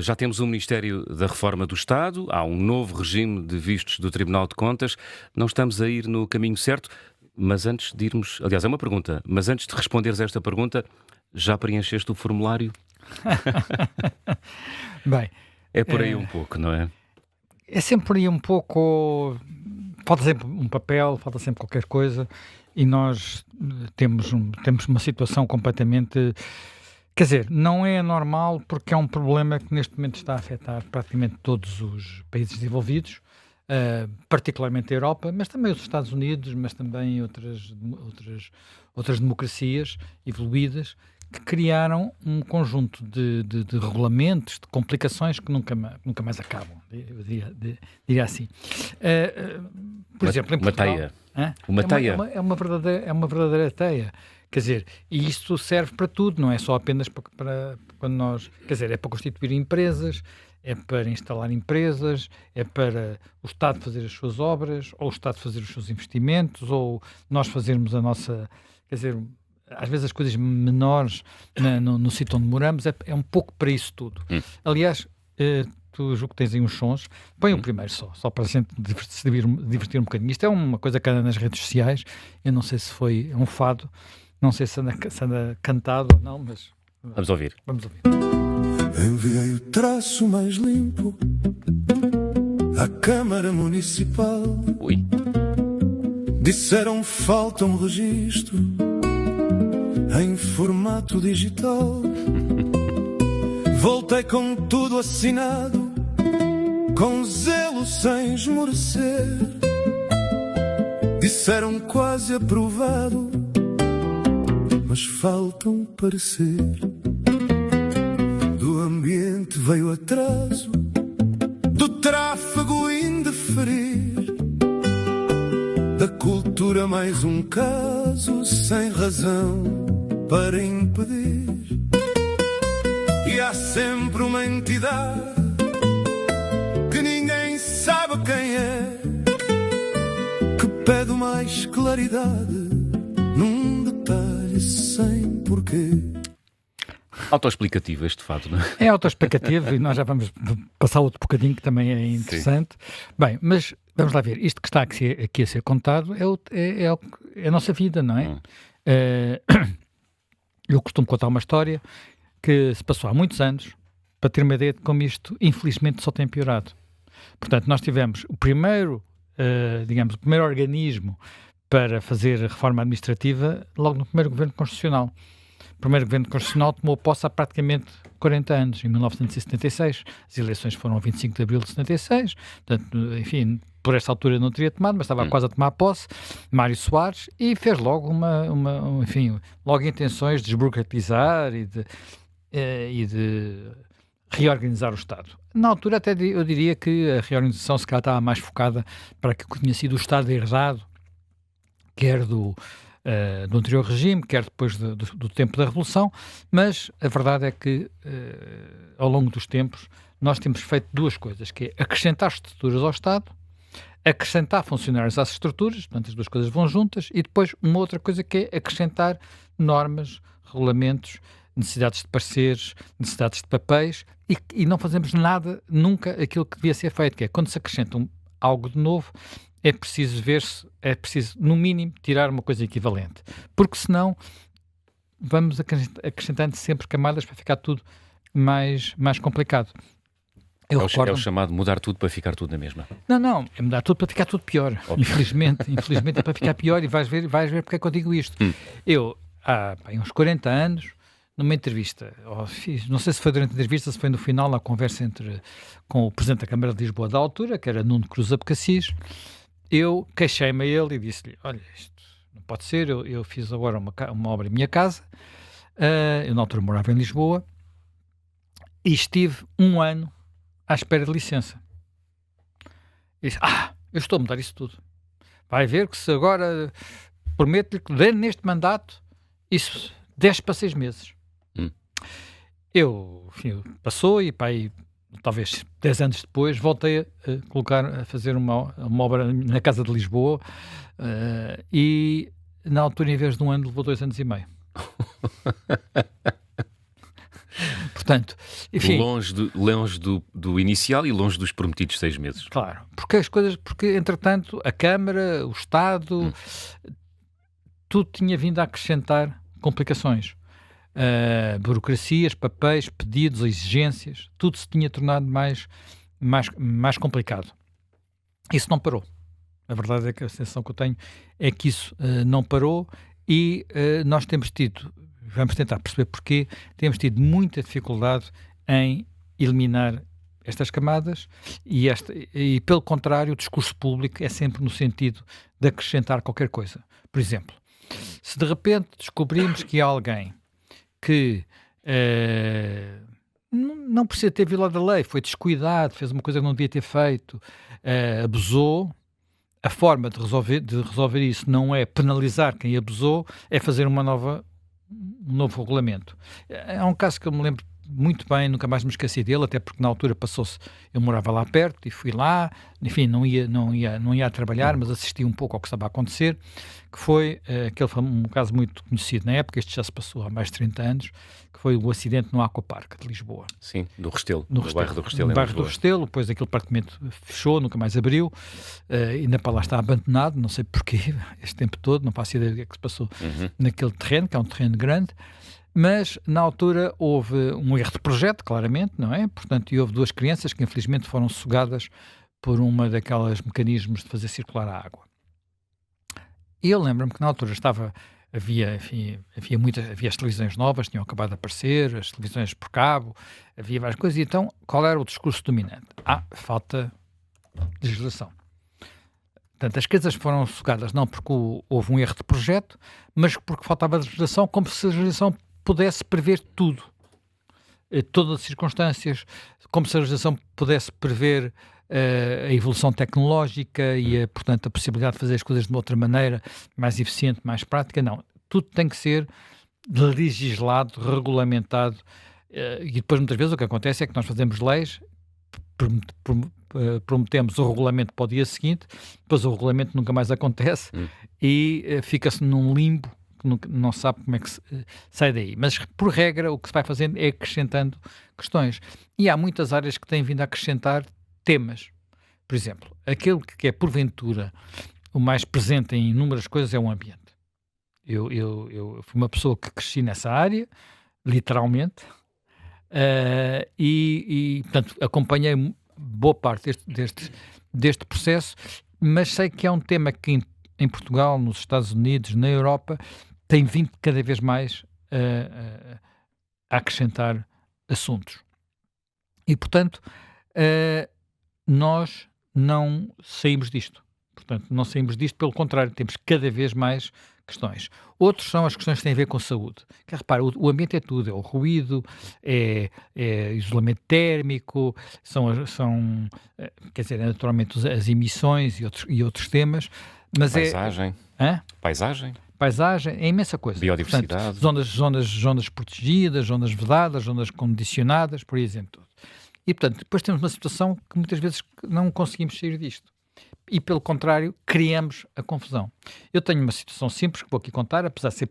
Já temos o Ministério da Reforma do Estado, há um novo regime de vistos do Tribunal de Contas. Não estamos a ir no caminho certo, mas antes de irmos... Aliás, é uma pergunta, mas antes de responderes a esta pergunta, já preencheste o formulário? Bem, É por aí um pouco, não é? é sempre por aí um pouco. Falta sempre um papel, falta sempre qualquer coisa, e nós temos uma situação completamente. Quer dizer, não é normal porque é um problema que neste momento está a afetar praticamente todos os países desenvolvidos, particularmente a Europa, mas também os Estados Unidos, mas também outras democracias evoluídas, que criaram um conjunto de regulamentos, de complicações que nunca mais acabam, eu diria assim. Por exemplo, em Uma Portugal... teia. Hã? Uma teia. É uma verdadeira teia. Quer dizer, e isto serve para tudo, não é só apenas para quando nós... Quer dizer, é para constituir empresas, é para instalar empresas, é para o Estado fazer as suas obras, ou o Estado fazer os seus investimentos, ou nós fazermos a nossa... Quer dizer, às vezes as coisas menores no sítio onde moramos é um pouco para isso tudo. Aliás, tu julgo que tens aí uns sons, põe o primeiro só para a gente se divertir um bocadinho. Isto é uma coisa que anda nas redes sociais, eu não sei se foi um fado, não sei se anda cantado ou não, mas... Vamos ouvir. Vamos ouvir. Enviei o traço mais limpo à Câmara Municipal. Ui. Disseram falta um registro em formato digital. Voltei com tudo assinado, com zelo sem esmorecer. Disseram quase aprovado, mas falta um parecer. Do ambiente veio atraso, do tráfego indeferir, da cultura mais um caso sem razão para impedir. E há sempre uma entidade que ninguém sabe quem é, que pede mais claridade num detalhe sem porquê. Autoexplicativo este fado, não é? É autoexplicativo e nós já vamos passar outro bocadinho que também é interessante. Sim. Bem, mas vamos lá ver, isto que está aqui a ser contado é a nossa vida, não é? Eu costumo contar uma história que se passou há muitos anos, para ter uma ideia de como isto, infelizmente, só tem piorado. Portanto, nós tivemos o primeiro organismo para fazer a reforma administrativa logo no primeiro governo constitucional. O primeiro governo constitucional tomou posse há praticamente 40 anos, em 1976. As eleições foram a 25 de abril de 76, portanto, enfim, por esta altura não teria tomado, mas estava quase a tomar posse, Mário Soares, e fez logo logo intenções de desburocratizar e de reorganizar o Estado. Na altura até eu diria que a reorganização se calhar estava mais focada para aquilo que tinha sido o Estado herdado, quer do anterior regime, quer depois do tempo da Revolução, mas a verdade é que ao longo dos tempos nós temos feito duas coisas, que é acrescentar estruturas ao Estado, acrescentar funcionários às estruturas, portanto as duas coisas vão juntas, e depois uma outra coisa que é acrescentar normas, regulamentos, necessidades de pareceres, necessidades de papéis, e não fazemos nada, nunca, aquilo que devia ser feito, que é quando se acrescenta algo de novo, é preciso no mínimo, tirar uma coisa equivalente. Porque senão vamos acrescentando sempre camadas para ficar tudo mais complicado. É o chamado mudar tudo para ficar tudo na mesma. Não, é mudar tudo para ficar tudo pior. Infelizmente é para ficar pior, e vais ver porque é que eu digo isto. Eu, há uns 40 anos, numa entrevista, não sei se foi durante a entrevista, se foi no final, na conversa com o Presidente da Câmara de Lisboa da altura, que era Nuno Cruz Abcacis, eu queixei-me a ele e disse-lhe, olha, isto não pode ser, eu fiz agora uma obra em minha casa, eu na altura morava em Lisboa, e estive um ano à espera de licença. E disse, eu estou a mudar isso tudo. Vai ver que se agora, prometo-lhe que neste mandato, isso desce para 6 meses. Passou e talvez 10 anos depois, voltei a fazer uma obra na Casa de Lisboa, e na altura, em vez de um ano, levou 2 anos e meio. Portanto, enfim... Longe do inicial e longe dos prometidos 6 meses. Claro, porque entretanto a Câmara, o Estado, tudo tinha vindo a acrescentar complicações. Burocracias, papéis, pedidos, exigências, tudo se tinha tornado mais complicado. Isso não parou. A verdade é que a sensação que eu tenho é que isso não parou e nós vamos tentar perceber porquê, temos tido muita dificuldade em eliminar estas camadas e, pelo contrário, o discurso público é sempre no sentido de acrescentar qualquer coisa. Por exemplo, se de repente descobrimos que há alguém que não precisa ter violado a lei, foi descuidado, fez uma coisa que não devia ter feito, abusou, a forma de resolver isso não é penalizar quem abusou, é fazer um novo regulamento. É um caso que eu me lembro muito bem, nunca mais me esqueci dele, até porque na altura eu morava lá perto e fui lá, enfim, não ia a trabalhar, mas assisti um pouco ao que estava a acontecer, que foi um caso muito conhecido na época, este já se passou há mais de 30 anos, que foi o acidente no Aquapark de Lisboa. Sim, do Restelo, no bairro do Restelo. No bairro do Restelo, depois aquele apartamento fechou, nunca mais abriu, ainda para lá está abandonado, não sei porquê, este tempo todo, não faço ideia do que é que se passou naquele terreno, que é um terreno grande. Mas, na altura, houve um erro de projeto, claramente, não é? Portanto, e houve 2 crianças que, infelizmente, foram sugadas por uma daquelas mecanismos de fazer circular a água. E eu lembro-me que, na altura, havia as televisões novas, tinham acabado de aparecer, as televisões por cabo, havia várias coisas, e então, qual era o discurso dominante? Falta legislação. Portanto, as crianças foram sugadas não porque houve um erro de projeto, mas porque faltava legislação, como se a legislação pudesse prever tudo, todas as circunstâncias, como se a legislação pudesse prever a evolução tecnológica e, portanto, a possibilidade de fazer as coisas de uma outra maneira, mais eficiente, mais prática. Não, tudo tem que ser legislado, regulamentado, e depois muitas vezes o que acontece é que nós fazemos leis, prometemos o regulamento para o dia seguinte, depois o regulamento nunca mais acontece e fica-se num limbo que não sabe como é que sai daí. Mas, por regra, o que se vai fazendo é acrescentando questões. E há muitas áreas que têm vindo a acrescentar temas. Por exemplo, aquele que é, porventura, o mais presente em inúmeras coisas é o ambiente. Eu fui uma pessoa que cresci nessa área, literalmente, portanto, acompanhei boa parte deste processo, mas sei que é um tema que em Portugal, nos Estados Unidos, na Europa, tem vindo cada vez mais a acrescentar assuntos. E, portanto, nós não saímos disto. Portanto, não saímos disto, pelo contrário, temos cada vez mais questões. Outros são as questões que têm a ver com saúde. Que, repara, o ambiente é tudo, é o ruído, é isolamento térmico, quer dizer, naturalmente as emissões e outros temas, mas paisagem. Paisagem, é imensa coisa. Biodiversidade. Portanto, zonas protegidas, zonas vedadas, zonas condicionadas, por exemplo. E, portanto, depois temos uma situação que muitas vezes não conseguimos sair disto. E, pelo contrário, criamos a confusão. Eu tenho uma situação simples que vou aqui contar, apesar de ser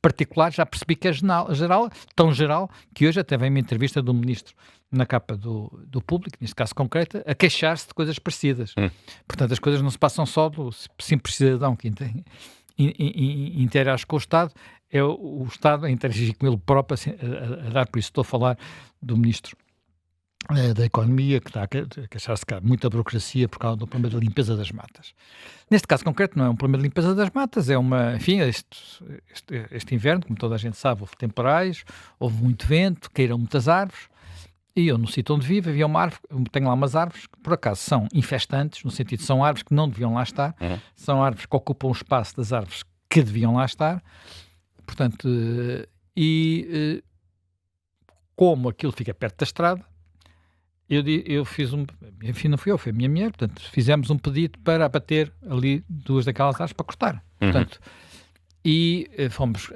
particular, já percebi que é geral, tão geral, que hoje até vem uma entrevista do ministro na capa do Público, neste caso concreto, a queixar-se de coisas parecidas. Portanto, as coisas não se passam só do simples cidadão que interage com o Estado, é o Estado a interagir com ele próprio, a dar, por isso estou a falar do ministro da Economia, que está a queixar-se que há muita burocracia por causa do problema da limpeza das matas. Neste caso concreto não é um problema de limpeza das matas, é este inverno, como toda a gente sabe, houve temporais, houve muito vento, caíram muitas árvores, e eu no sítio onde vivo havia uma árvore, tenho lá umas árvores que por acaso são infestantes, no sentido de são árvores que não deviam lá estar, são árvores que ocupam o espaço das árvores que deviam lá estar, portanto, como aquilo fica perto da estrada, eu fiz enfim, não fui eu, foi a minha mulher, portanto, fizemos um pedido para abater ali 2 daquelas árvores para cortar, portanto, e fomos,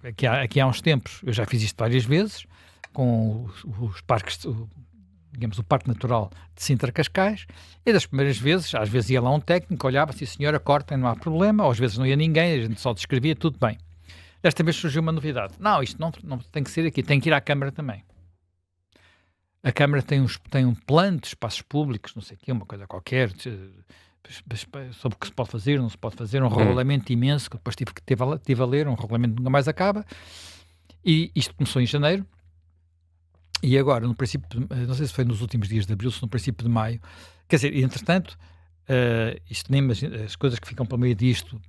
aqui há uns tempos, eu já fiz isto várias vezes, com os parques, digamos, o Parque Natural de Sintra-Cascais, e das primeiras vezes, às vezes ia lá um técnico, olhava, se a senhora corta, não há problema, ou às vezes não ia ninguém, a gente só descrevia, tudo bem. Desta vez surgiu uma novidade. Não, isto não tem que ser aqui, tem que ir à Câmara também. A Câmara tem um plano de espaços públicos, não sei o quê, uma coisa qualquer, sobre o que se pode fazer, não se pode fazer, um regulamento imenso, que depois tive a ler, um regulamento que nunca mais acaba, e isto começou em janeiro, e agora, no princípio, não sei se foi nos últimos dias de abril, se no princípio de maio, quer dizer, entretanto, isto nem imagina, as coisas que ficam para meio disto,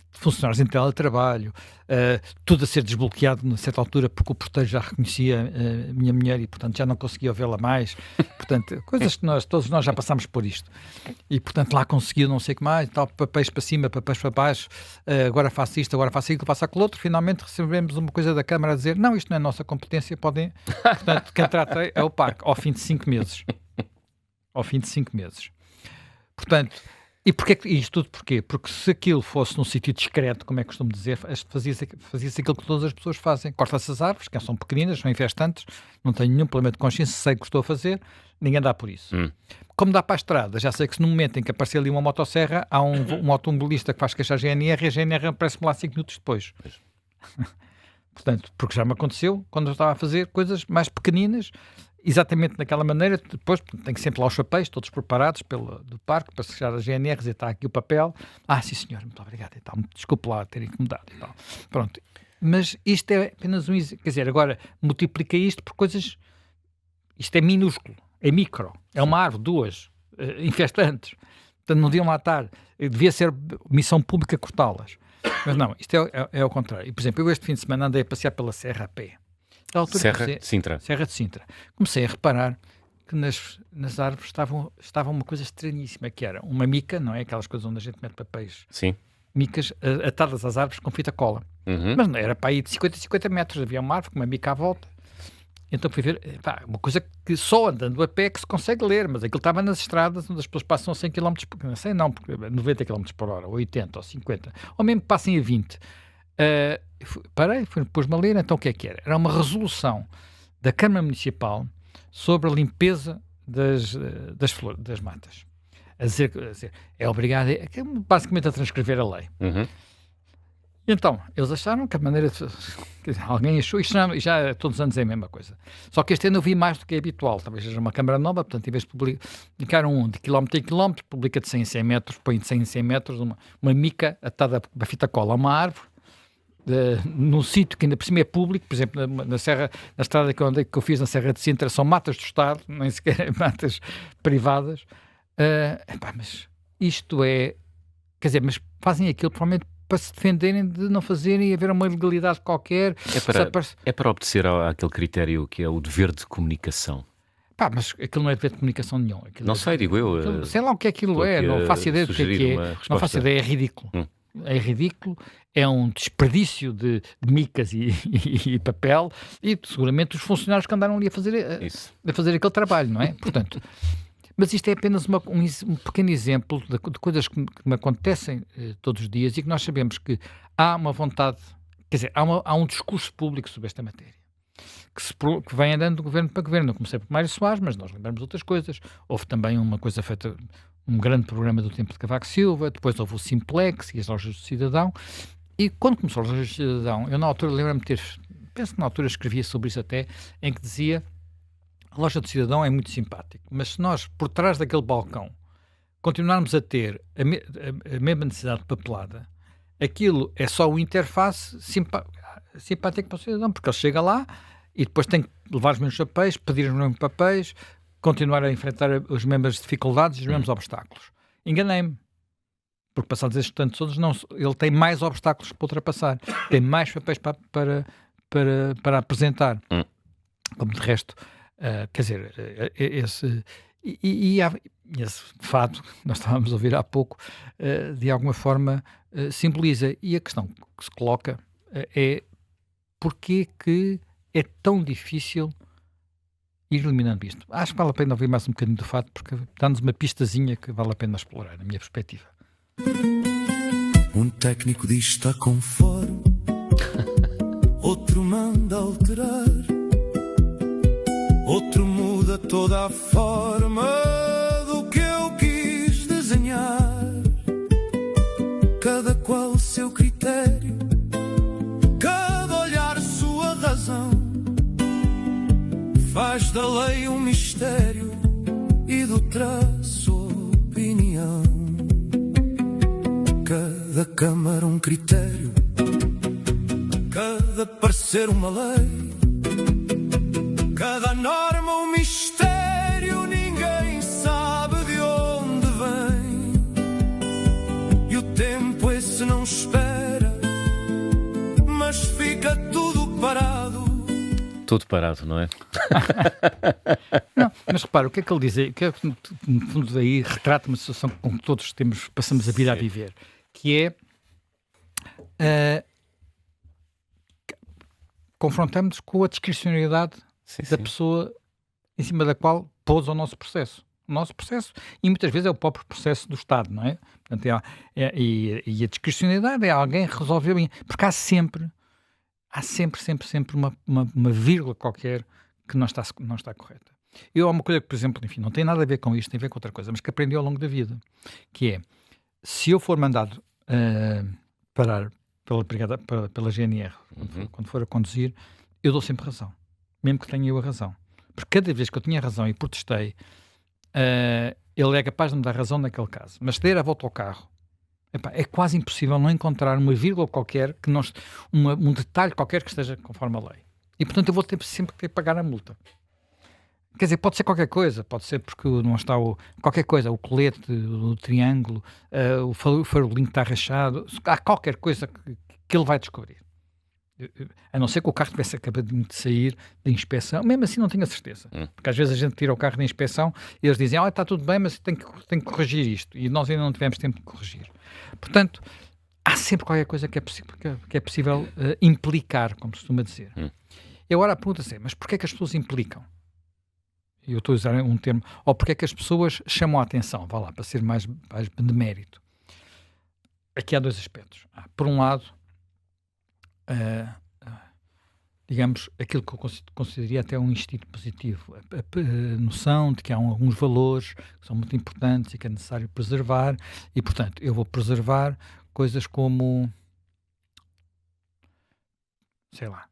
funcionários em teletrabalho, tudo a ser desbloqueado a certa altura porque o porteiro já reconhecia a minha mulher e, portanto, já não conseguia ouvi-la mais. Portanto, coisas que todos nós já passámos por isto. E, portanto, lá conseguiu não sei o que mais, tal, papéis para cima, papéis para baixo, agora faço isto, agora faço aquilo, faço aquilo outro. Finalmente recebemos uma coisa da Câmara a dizer, não, isto não é nossa competência, podem... Portanto, quem trata é o PARC, ao fim de 5 meses. Ao fim de 5 meses. Portanto... E isto tudo porquê? Porque se aquilo fosse num sítio discreto, como é que costumo dizer, fazia-se aquilo que todas as pessoas fazem. Corta-se as árvores, que são pequeninas, são infestantes, não tenho nenhum problema de consciência, sei o que estou a fazer, ninguém dá por isso. Como dá para a estrada, já sei que se no momento em que aparecer ali uma motosserra, há um automobilista que faz queixar a GNR e a GNR aparece-me lá 5 minutos depois. Portanto, porque já me aconteceu quando eu estava a fazer coisas mais pequeninas, exatamente daquela maneira. Depois tenho sempre lá os papéis, todos preparados do parque, para chegar a GNR, dizer, está aqui o papel. Sim senhor, muito obrigado e tal. Desculpe lá ter incomodado e tal. Pronto. Mas isto é apenas quer dizer, agora multiplica isto por coisas, isto é minúsculo, é micro, é uma árvore, 2, infestantes. Portanto, não deviam lá estar. Devia ser missão pública cortá-las. Mas não, isto é ao contrário. E, por exemplo, eu este fim de semana andei a passear pela Serra a pé. Serra de Sintra. Serra de Sintra. Comecei a reparar que nas árvores estava uma coisa estranhíssima, que era uma mica, não é? Aquelas coisas onde a gente mete papéis. Sim. Micas atadas às árvores com fita cola. Mas não era para aí de 50 metros, havia uma árvore com uma mica à volta. Então fui ver, uma coisa que só andando a pé que se consegue ler, mas aquilo estava nas estradas onde as pessoas passam a 100 km por hora, não sei não, porque 90 km por hora, ou 80, ou 50, ou mesmo passem a 20. Parei, pus-me a ler, então o que é que era? Era uma resolução da Câmara Municipal sobre a limpeza das matas. A dizer, é obrigado, basicamente a transcrever a lei. Então, eles acharam que a maneira de... alguém achou, isto já todos os anos é a mesma coisa. Só que este ano eu vi mais do que é habitual. Talvez seja uma Câmara nova, portanto, em vez de publicar de quilómetro em quilómetro, publica de 100 em 100 metros, põe de 100 em 100 metros uma mica atada a fita cola a uma árvore, num sítio que ainda por cima é público, por exemplo, na estrada que eu fiz na Serra de Sintra, são matas do Estado, nem sequer matas privadas. Mas isto é... Quer dizer, mas fazem aquilo provavelmente para se defenderem de não fazerem e haver uma ilegalidade qualquer. É para obedecer àquele critério que é o dever de comunicação. Mas aquilo não é dever de comunicação nenhum. Não sei, digo eu. Sei lá o que é aquilo não faço ideia do que é. Não faço ideia, é ridículo. É ridículo, é um desperdício de micas e papel e seguramente os funcionários que andaram ali a fazer aquele trabalho, não é? Portanto... Mas isto é apenas um pequeno exemplo de coisas que me acontecem todos os dias e que nós sabemos que há uma vontade, quer dizer, há um discurso público sobre esta matéria, que vem andando de governo para governo. Eu comecei por Mário Soares, mas nós lembramos outras coisas. Houve também uma coisa feita, um grande programa do tempo de Cavaco Silva, depois houve o Simplex e as lojas do Cidadão. E quando começou as lojas do Cidadão, eu na altura lembro-me penso que na altura escrevia sobre isso até, em que dizia... A loja do Cidadão é muito simpático, mas se nós, por trás daquele balcão, continuarmos a ter a mesma necessidade de papelada, aquilo é só uma interface simpática para o cidadão, porque ele chega lá e depois tem que levar os mesmos papéis, pedir os mesmos papéis, continuar a enfrentar as mesmas dificuldades e os mesmos obstáculos. Enganei-me, porque passados estes tantos anos, ele tem mais obstáculos para ultrapassar, tem mais papéis para apresentar, como de resto... quer dizer, esse fato que nós estávamos a ouvir há pouco, de alguma forma simboliza. E a questão que se coloca é porquê que é tão difícil ir eliminando isto. Acho que vale a pena ouvir mais um bocadinho do fato, porque dá-nos uma pistazinha que vale a pena explorar, na minha perspectiva. Um técnico diz está com fome, outro manda alterar, outro muda toda a forma do que eu quis desenhar. Cada qual o seu critério, cada olhar sua razão, faz da lei um mistério mistério e do traço opinião. Cada câmara um critério, cada parecer uma lei, cada norma um mistério, ninguém sabe de onde vem. E o tempo esse não espera, mas fica tudo parado. Tudo parado, não é? Não, mas repara, o que é que ele diz aí? Que é, no fundo, aí retrata uma situação com que todos passamos a vida a viver, que é confrontamos-nos com a discricionariedade da pessoa em cima da qual pôs o nosso processo. O nosso processo, e muitas vezes é o próprio processo do Estado, não é? Portanto, e a discricionariedade é alguém resolveu bem, porque há sempre uma vírgula qualquer que não está correta. Há uma coisa que, por exemplo, enfim, não tem nada a ver com isto, tem a ver com outra coisa, mas que aprendi ao longo da vida, que é, se eu for mandado parar pela GNR, quando for a conduzir, eu dou sempre razão, mesmo que tenha eu a razão. Porque cada vez que eu tinha razão e protestei, ele é capaz de me dar razão naquele caso. Mas se der a volta ao carro, é quase impossível não encontrar uma vírgula qualquer, um detalhe qualquer que esteja conforme a lei. E, portanto, eu vou sempre ter que pagar a multa. Quer dizer, pode ser qualquer coisa, pode ser porque não está qualquer coisa, o colete, o triângulo, o farolinho está rachado, há qualquer coisa que ele vai descobrir. A não ser que o carro tivesse acabado de sair da inspeção, mesmo assim não tenho a certeza. Porque às vezes a gente tira o carro da inspeção e eles dizem, está tudo bem, mas tem que corrigir isto. E nós ainda não tivemos tempo de corrigir. Portanto, há sempre qualquer coisa que é possível implicar, como se costuma dizer. E agora a pergunta é, mas porquê é que as pessoas implicam? E eu estou a usar um termo, ou porquê é que as pessoas chamam a atenção, vá lá, para ser mais de mérito. Aqui há dois aspectos. Por um lado, digamos, aquilo que eu consideraria até um instinto positivo, a noção de que há alguns valores que são muito importantes e que é necessário preservar, e, portanto, eu vou preservar coisas como, sei lá,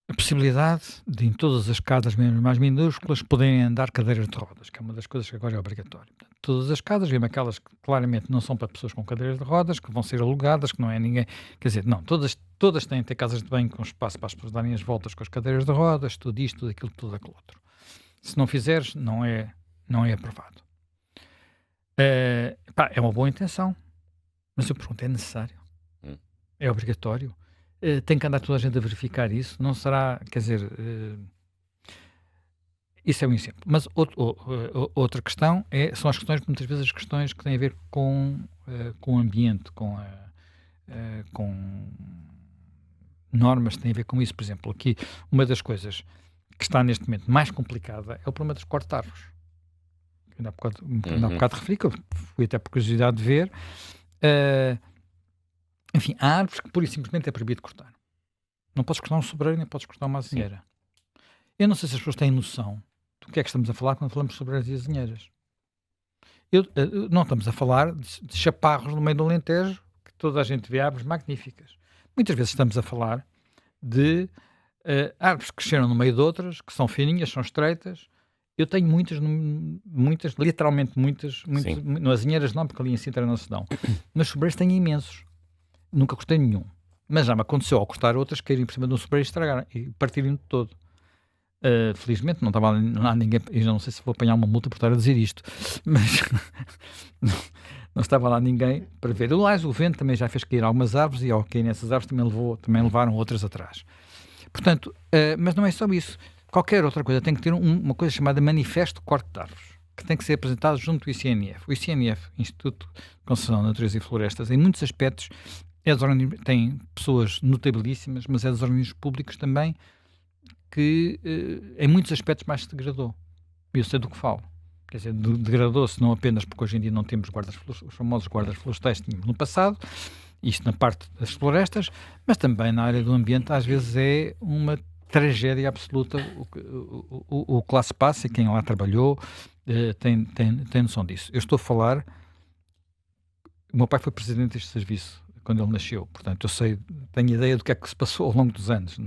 a possibilidade de, em todas as casas, mesmo mais minúsculas, poderem andar cadeiras de rodas, que é uma das coisas que agora é obrigatório. Portanto, todas as casas, mesmo aquelas que claramente não são para pessoas com cadeiras de rodas, que vão ser alugadas, que não é ninguém... Quer dizer, não, todas têm que ter casas de banho com espaço para as pessoas darem as voltas com as cadeiras de rodas, tudo isto, tudo aquilo, tudo aquilo outro. Se não fizeres, não é aprovado. É uma boa intenção, mas eu pergunto, é necessário? É obrigatório? Tem que andar toda a gente a verificar isso? Não será, quer dizer, isso é um exemplo. Mas outra questão são as questões, muitas vezes as questões que têm a ver com o ambiente, com normas que têm a ver com isso. Por exemplo, aqui uma das coisas que está neste momento mais complicada é o problema dos cortes de árvores. Ainda há bocado referi, que eu fui até por curiosidade de ver. Enfim, há árvores que pura e simplesmente é proibido cortar. Não podes cortar um sobreiro, nem podes cortar uma azinheira. Eu não sei se as pessoas têm noção do que é que estamos a falar quando falamos sobre as azinheiras. Não estamos a falar de chaparros no meio do Alentejo, que toda a gente vê árvores magníficas. Muitas vezes estamos a falar de árvores que cresceram no meio de outras, que são fininhas, são estreitas. Eu tenho muitas, literalmente muitas, no azinheiras não, porque ali em Sintra não se dão. Mas sobreiros tenho imensos. Nunca cortei nenhum. Mas já me aconteceu ao cortar outras, caírem por cima de um sobreiro e estragarem, e partirem de todo. Felizmente não estava lá ninguém, eu não sei se vou apanhar uma multa por estar a dizer isto, mas não estava lá ninguém para ver. Aliás, o vento também já fez cair algumas árvores, e ao cair nessas árvores também levaram outras atrás. Portanto, mas não é só isso. Qualquer outra coisa tem que ter uma coisa chamada Manifesto de Corte de Árvores, que tem que ser apresentado junto do ICNF. O ICNF, Instituto de Conservação da Natureza e Florestas, em muitos aspectos, tem pessoas notabilíssimas, mas é dos organismos públicos também, que em muitos aspectos mais se degradou. E eu sei do que falo. Quer dizer, degradou-se não apenas porque hoje em dia não temos os famosos guardas florestais que tínhamos no passado, isto na parte das florestas, mas também na área do ambiente às vezes é uma tragédia absoluta o que lá se passa, e quem lá trabalhou tem noção disso. Eu estou a falar, o meu pai foi presidente deste serviço quando ele nasceu. Portanto, tenho ideia do que é que se passou ao longo dos anos.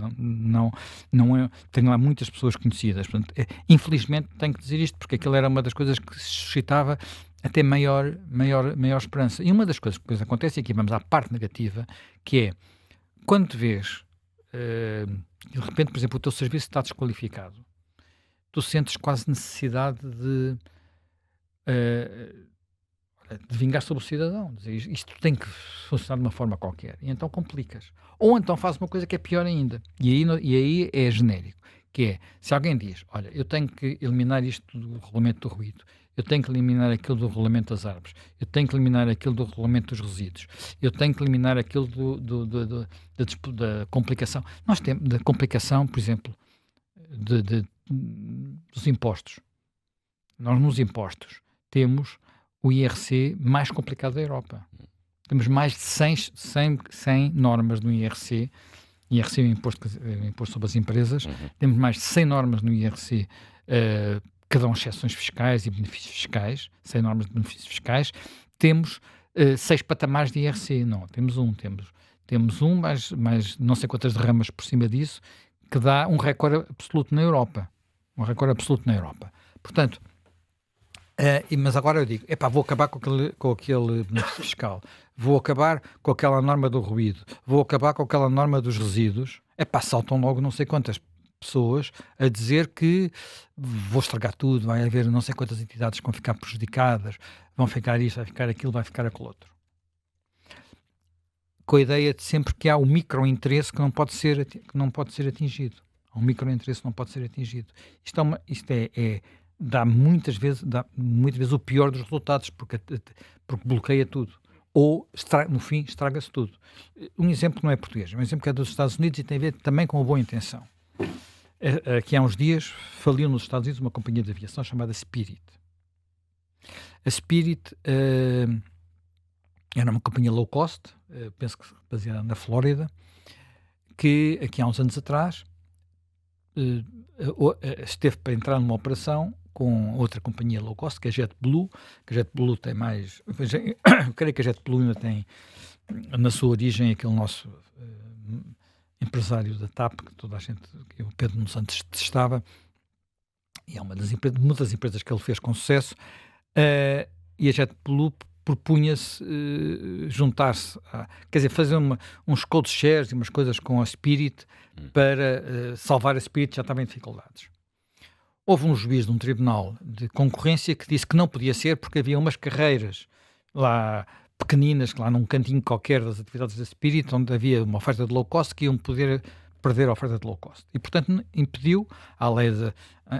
Tenho lá muitas pessoas conhecidas. Portanto, infelizmente tenho que dizer isto, porque aquilo era uma das coisas que suscitava até maior esperança. E uma das coisas que depois acontece, e aqui vamos à parte negativa, que é, quando te vês, de repente, por exemplo, o teu serviço está desqualificado, tu sentes quase necessidade de vingar sobre o cidadão. Dizer, isto tem que funcionar de uma forma qualquer. E então complicas. Ou então faz uma coisa que é pior ainda. E aí é genérico. Que é, se alguém diz, olha, eu tenho que eliminar isto do regulamento do ruído, eu tenho que eliminar aquilo do regulamento das árvores, eu tenho que eliminar aquilo do regulamento dos resíduos, eu tenho que eliminar aquilo da complicação. Nós temos, da complicação, por exemplo, dos impostos. Nós, nos impostos, temos o IRC mais complicado da Europa. Temos mais de 100 normas no IRC. IRC é o imposto sobre as empresas. Temos mais de 100 normas no IRC que dão exceções fiscais e benefícios fiscais. 100 normas de benefícios fiscais. Temos 6 patamares de IRC. Não, temos um, mas não sei quantas derramas por cima disso, que dá um recorde absoluto na Europa. Portanto, mas agora eu digo, vou acabar com aquele benefício fiscal, vou acabar com aquela norma do ruído, vou acabar com aquela norma dos resíduos. Saltam logo não sei quantas pessoas a dizer que vou estragar tudo, vai haver não sei quantas entidades que vão ficar prejudicadas, vão ficar isto, vai ficar aquilo, vai ficar aquilo outro. Com a ideia de sempre que há o micro-interesse que não pode ser atingido. Há um micro-interesse que não pode ser atingido. Dá muitas vezes o pior dos resultados, porque bloqueia tudo. Ou, no fim, estraga-se tudo. Um exemplo que não é português, um exemplo que é dos Estados Unidos e tem a ver também com a boa intenção. Aqui há uns dias faliu nos Estados Unidos uma companhia de aviação chamada Spirit. A Spirit era uma companhia low cost, penso que baseada na Flórida, que aqui há uns anos atrás esteve para entrar numa operação com outra companhia low cost, que é a JetBlue, que a JetBlue tem mais... Eu creio que a JetBlue ainda tem na sua origem aquele nosso empresário da TAP, que toda a gente, que o Pedro Nuno Santos detestava, e é uma das muitas empresas que ele fez com sucesso, e a JetBlue propunha-se juntar-se, quer dizer, fazer uns code shares e umas coisas com a Spirit para salvar a Spirit, que já estava em dificuldades. Houve um juiz de um tribunal de concorrência que disse que não podia ser porque havia umas carreiras lá pequeninas, lá num cantinho qualquer das atividades da Spirit, onde havia uma oferta de low cost que iam poder perder a oferta de low cost. E, portanto, impediu, à lei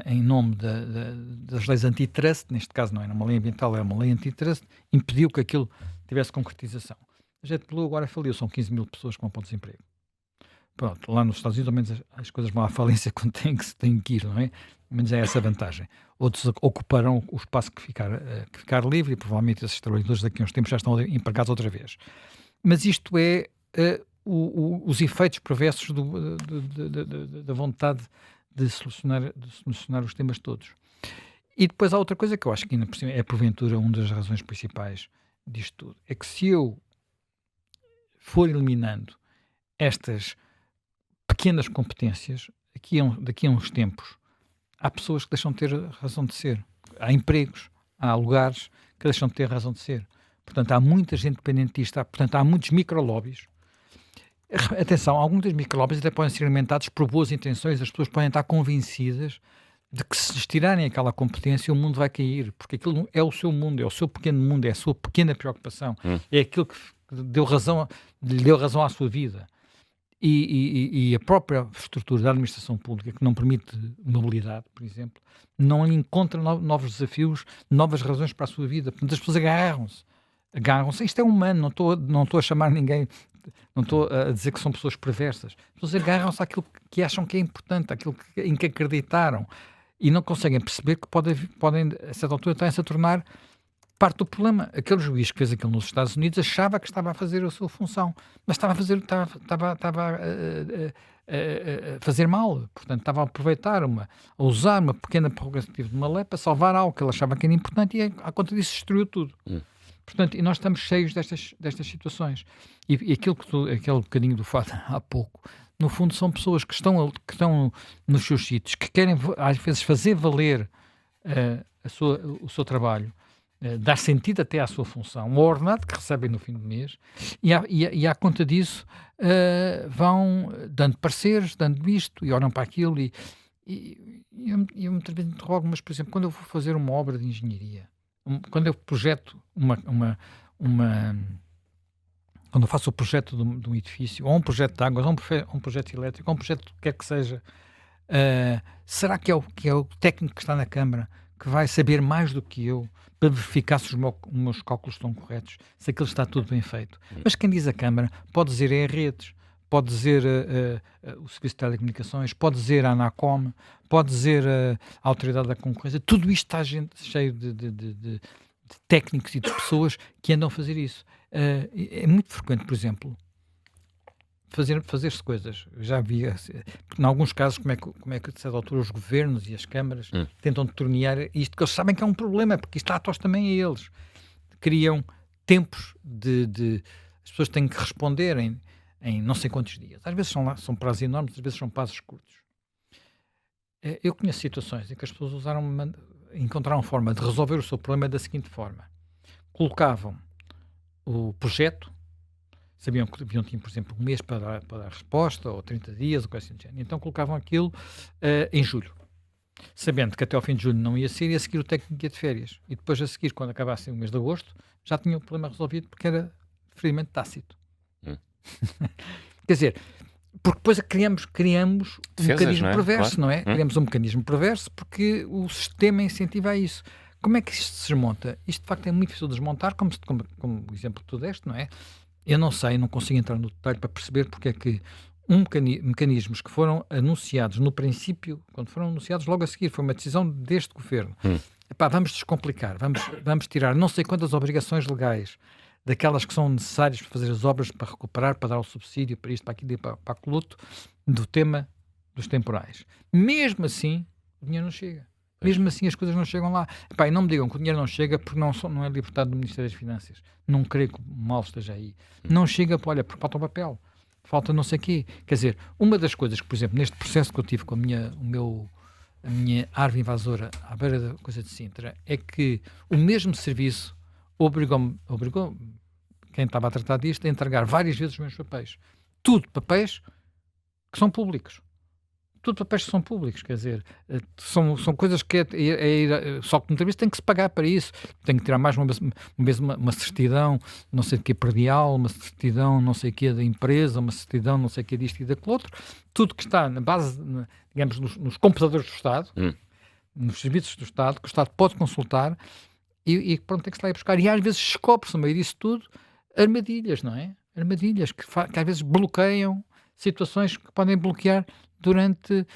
em nome das leis antitrust, neste caso não é uma lei ambiental, é uma lei antitrust, impediu que aquilo tivesse concretização. A JetBlue agora faliu, são 15 mil pessoas que vão para o desemprego. Pronto, lá nos Estados Unidos, ao menos as coisas vão à falência quando têm que ir, não é? Ao menos é essa a vantagem. Outros ocuparão o espaço que ficar livre e provavelmente esses trabalhadores daqui a uns tempos já estão empregados outra vez. Mas isto é os efeitos perversos da vontade de solucionar os temas todos. E depois há outra coisa que eu acho que ainda por cima é porventura uma das razões principais disto tudo. É que se eu for eliminando estas pequenas competências, daqui a uns tempos, há pessoas que deixam de ter razão de ser. Há empregos, há lugares que deixam de ter razão de ser. Portanto, há muita gente dependente disto. Portanto, há muitos microlobbies. Atenção, alguns dos microlobbies até podem ser alimentados por boas intenções. As pessoas podem estar convencidas de que se estirarem aquela competência o mundo vai cair, porque aquilo é o seu mundo, é o seu pequeno mundo, é a sua pequena preocupação, é aquilo que lhe deu razão à sua vida. E a própria estrutura da administração pública, que não permite mobilidade, por exemplo, não lhe encontra novos desafios, novas razões para a sua vida. Portanto, as pessoas agarram-se. Isto é humano, não estou a chamar ninguém, não estou a dizer que são pessoas perversas. As pessoas agarram-se àquilo que acham que é importante, àquilo em que acreditaram, e não conseguem perceber que podem a certa altura, estar-se a tornar parte do problema. Aquele juiz que fez aquilo nos Estados Unidos achava que estava a fazer a sua função, mas estava a fazer mal. Portanto, estava a aproveitar, a usar uma pequena prerrogativa de uma lei para salvar algo que ele achava que era importante, e à conta disso destruiu tudo. Portanto, e nós estamos cheios destas situações. E aquele bocadinho do fato há pouco, no fundo são pessoas que estão nos seus sítios, que querem às vezes fazer valer o seu trabalho, dar sentido até à sua função, o ordenado que recebem no fim do mês, e à conta disso vão dando pareceres, dando isto, e olham para aquilo, e eu muitas vezes interrogo, mas por exemplo, quando eu vou fazer uma obra de engenharia, quando eu projeto quando eu faço o projeto de um edifício, ou um projeto de águas, ou um projeto elétrico, ou um projeto que quer que seja, será que é o técnico que está na Câmara que vai saber mais do que eu para verificar se os meus cálculos estão corretos, se aquilo está tudo bem feito? Mas quem diz a Câmara pode dizer a redes, pode dizer o Serviço de Telecomunicações, pode dizer a ANACOM, pode dizer a Autoridade da Concorrência. Tudo isto está cheio de técnicos e de pessoas que andam a fazer isso. É muito frequente, por exemplo, fazer-se coisas. Eu já vi, em alguns casos, como é que, de certa altura, os governos e as câmaras tentam detornear isto, que eles sabem que é um problema, porque isto atós também a eles. Criam tempos as pessoas têm que responder em não sei quantos dias. Às vezes são prazos enormes, às vezes são prazos curtos. Eu conheço situações em que as pessoas encontraram forma de resolver o seu problema da seguinte forma. Colocavam o projeto, sabiam que tinham, por exemplo, um mês para dar resposta, ou 30 dias, ou coisa assim do género. Então colocavam aquilo em julho, sabendo que até ao fim de julho não ia ser, e a seguir o técnico ia de férias. E depois a seguir, quando acabasse o mês de agosto, já tinha o problema resolvido, porque era referimento tácito. Quer dizer, porque depois criamos um mecanismo perverso, claro. Não é? Criamos um mecanismo perverso porque o sistema incentiva a isso. Como é que isto se desmonta? Isto, de facto, é muito difícil de desmontar, como o exemplo que tu deste, não é? Eu não sei, não consigo entrar no detalhe para perceber porque é que mecanismos que foram anunciados no princípio, quando foram anunciados logo a seguir, foi uma decisão deste governo. Epá, vamos descomplicar, vamos tirar não sei quantas obrigações legais daquelas que são necessárias para fazer as obras, para recuperar, para dar o subsídio, para isto, para aquilo, para aquilo outro, do tema dos temporais. Mesmo assim, o dinheiro não chega. Mesmo assim, as coisas não chegam lá. Epá, e não me digam que o dinheiro não chega porque não é libertado do Ministério das Finanças. Não creio que o mal esteja aí. Não chega, olha, porque falta um papel. Falta não sei o quê. Quer dizer, uma das coisas que, por exemplo, neste processo que eu tive com a minha árvore invasora à beira da coisa de Sintra, é que o mesmo serviço obrigou quem estava a tratar disto a entregar várias vezes os meus papéis. Tudo papéis que são públicos. Tudo papéis que são públicos, quer dizer, são coisas que só que muitas vezes tem que se pagar para isso. Tem que tirar mais uma certidão, não sei o que, predial, uma certidão, não sei o que, da empresa, uma certidão, não sei o que, disto e daquele outro. Tudo que está na base, digamos, nos computadores do Estado, nos serviços do Estado, que o Estado pode consultar e pronto, tem que se lá ir buscar. E às vezes descobre-se, no meio disso tudo, armadilhas, não é? Armadilhas que às vezes bloqueiam situações que podem bloquear durante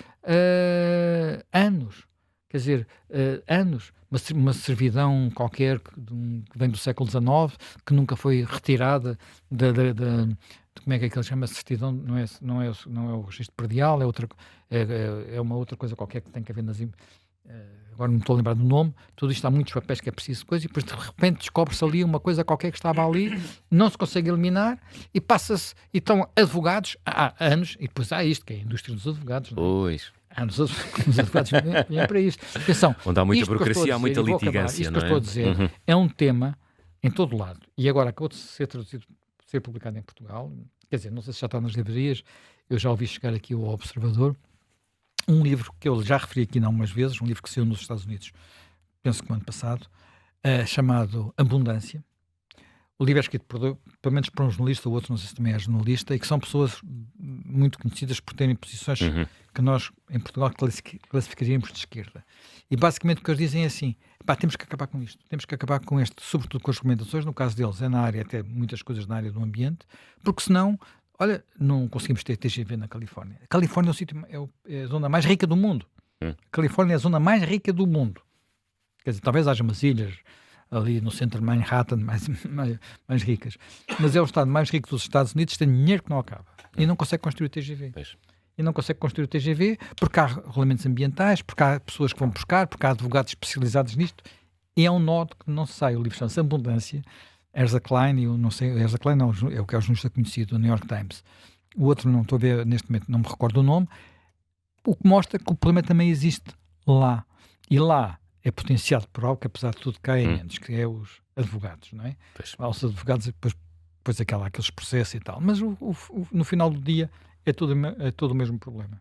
anos. Quer dizer, anos. Uma servidão qualquer que vem do século XIX, que nunca foi retirada como é que ele chama? Certidão, não é o registro predial, é uma outra coisa qualquer que tem que haver agora não me estou a lembrar do nome. Tudo isto há muitos papéis que é preciso coisa, e depois de repente descobre-se ali uma coisa qualquer que estava ali, não se consegue eliminar, e passa-se, e estão advogados há anos, e depois há isto, que é a indústria dos advogados. Pois. Os advogados vêm para isto. Atenção, onde há muita burocracia, há muita litigância. Isto que eu estou a dizer é um tema em todo o lado, e agora acabou de ser traduzido, ser publicado em Portugal, quer dizer, não sei se já está nas livrarias, eu já ouvi chegar aqui ao Observador, um livro que eu já referi aqui algumas vezes, um livro que saiu nos Estados Unidos, penso que no ano passado, chamado Abundância. O livro é escrito pelo menos por um jornalista, o outro não sei se também é jornalista, e que são pessoas muito conhecidas por terem posições que nós, em Portugal, classificaríamos de esquerda. E basicamente o que eles dizem é assim, temos que acabar com isto, temos que acabar com este, sobretudo com as recomendações, no caso deles é na área, até muitas coisas na área do ambiente, porque senão, olha, não conseguimos ter TGV na Califórnia. A Califórnia é a zona mais rica do mundo. A Califórnia é a zona mais rica do mundo. Quer dizer, talvez haja umas ilhas ali no centro de Manhattan mais ricas. Mas é o estado mais rico dos Estados Unidos, tem dinheiro que não acaba. E não consegue construir o TGV. E não consegue construir o TGV porque há regulamentos ambientais, porque há pessoas que vão buscar, porque há advogados especializados nisto. E é um nó que não se sai. O livro chama-se Abundância. Ezra Klein, eu não sei, Ezra Klein não, é o que é o jornalista conhecido do New York Times. O outro não estou a ver neste momento, não me recordo o nome, o que mostra que o problema também existe lá. E lá é potenciado por algo que, apesar de tudo, cai menos, que é os advogados, não é? Os advogados, depois aqueles processos e tal. Mas no final do dia é todo o mesmo problema.